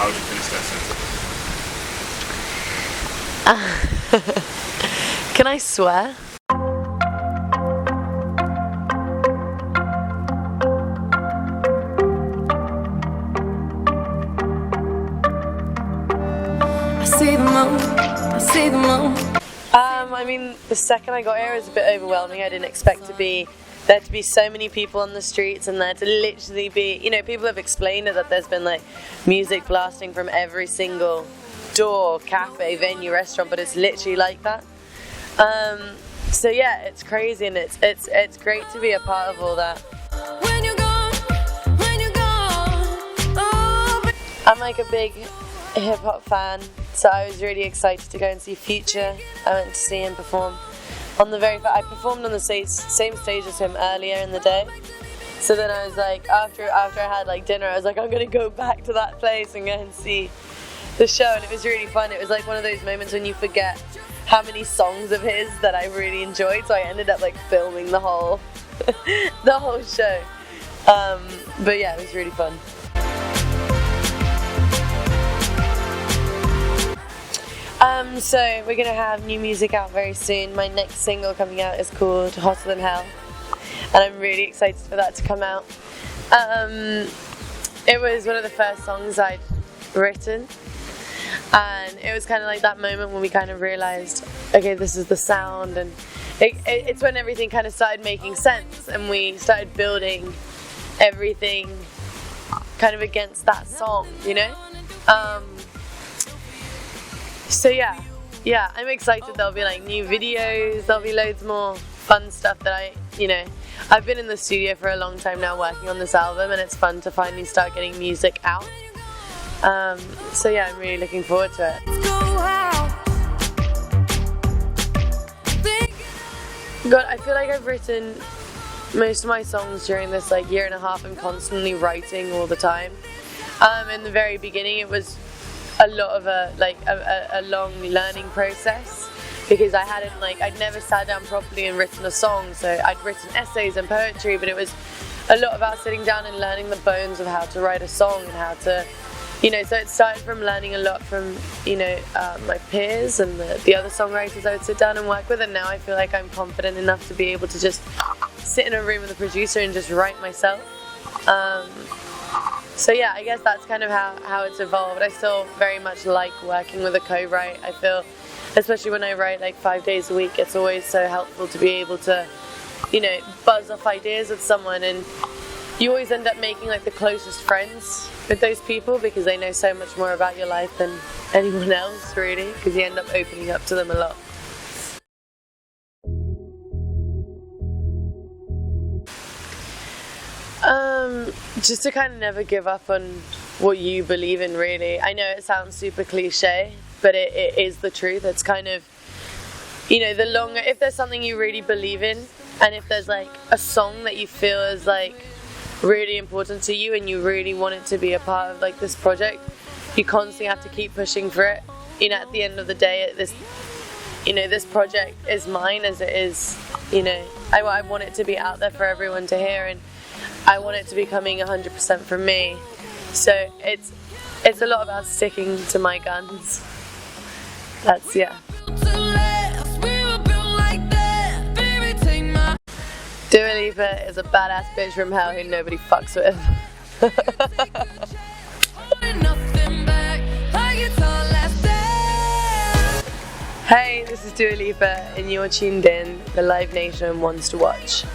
How would you finish that sentence? Can I swear? I see the moon, I see the moon. I mean, the second I got here, it was a bit overwhelming. I didn't expect there to be so many people on the streets, and there to literally be, you know, people have explained it, that there's been like music blasting from every single door, cafe, venue, restaurant, but it's literally like that. So yeah, it's crazy, and it's great to be a part of all that. When you're gone, oh, I'm like a big hip hop fan, so I was really excited to go and see Future. I went to see him perform on I performed on the same stage as him earlier in the day. So then I was like, after I had like dinner, I was like, I'm gonna go back to that place and go and see the show, and it was really fun. It was like one of those moments when you forget how many songs of his that I really enjoyed, so I ended up like filming the whole the whole show. But yeah, it was really fun. So we're gonna have new music out very soon. My next single coming out is called Hotter Than Hell, and I'm really excited for that to come out. It was one of the first songs I'd written, and it was kind of like that moment when we kind of realized, okay, this is the sound, and it's when everything kind of started making sense, and we started building everything kind of against that song, you know? So yeah, I'm excited. There'll be like new videos, there'll be loads more fun stuff that I've been in the studio for a long time now working on this album, and it's fun to finally start getting music out. So yeah, I'm really looking forward to it. God, I feel like I've written most of my songs during this like year and a half. I'm constantly writing all the time. In the very beginning, it was a lot of a long learning process, because I'd never sat down properly and written a song. So I'd written essays and poetry, but it was a lot about sitting down and learning the bones of how to write a song and how to, so it started from learning a lot from, my peers and the other songwriters I would sit down and work with, and now I feel like I'm confident enough to be able to just sit in a room with a producer and just write myself. So yeah, I guess that's kind of how it's evolved. I still very much like working with a co-write. I feel, especially when I write like 5 days a week, it's always so helpful to be able to, buzz off ideas with someone, and you always end up making like the closest friends with those people, because they know so much more about your life than anyone else, really, because you end up opening up to them a lot. Just to kind of never give up on what you believe in, really. I know it sounds super cliche, but it is the truth. It's kind of, if there's something you really believe in, and if there's like a song that you feel is like really important to you and you really want it to be a part of like this project, you constantly have to keep pushing for it. At the end of the day, this project is mine as it is, I want it to be out there for everyone to hear, and I want it to be coming 100% from me. So it's a lot about sticking to my guns. That's, yeah. Dua Lipa is a badass bitch from hell who nobody fucks with. Hey, this is Dua Lipa, and you're tuned in. The Live Nation wants to watch.